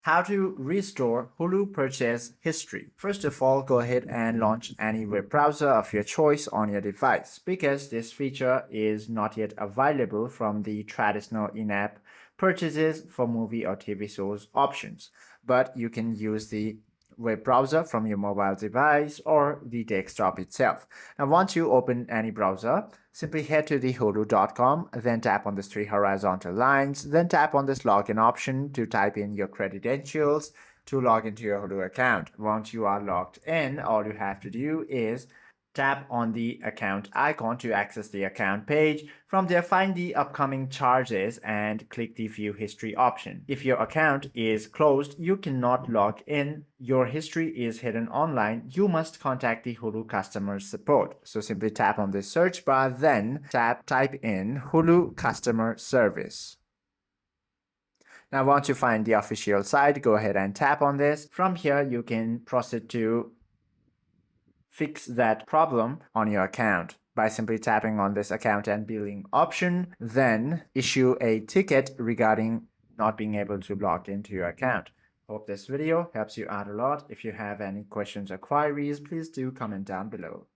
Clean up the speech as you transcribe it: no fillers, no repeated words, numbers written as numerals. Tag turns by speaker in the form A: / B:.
A: How to restore Hulu purchase history. First of all, go ahead and launch any web browser of your choice on your device because this feature is not yet available from the traditional in-app purchases for movie or TV shows options. But you can use the web browser from your mobile device or the desktop itself. Now, once you open any browser, simply head to the hulu.com, then tap on these three horizontal lines, then tap on this login option to type in your credentials to log into your Hulu account. Once you are logged in, all you have to do is tap on the account icon to access the account page. From there, find the upcoming charges and click the view history option. If your account is closed, you cannot log in, your history is hidden online, you must contact the Hulu Customer Support. So simply tap on the search bar, then type in Hulu Customer Service. Now, once you find the official site, go ahead and tap on this. From here, you can proceed to fix that problem on your account by simply tapping on this account and billing option, then issue a ticket regarding not being able to log into your account. Hope this video helps you out a lot. If you have any questions or queries, please do comment down below.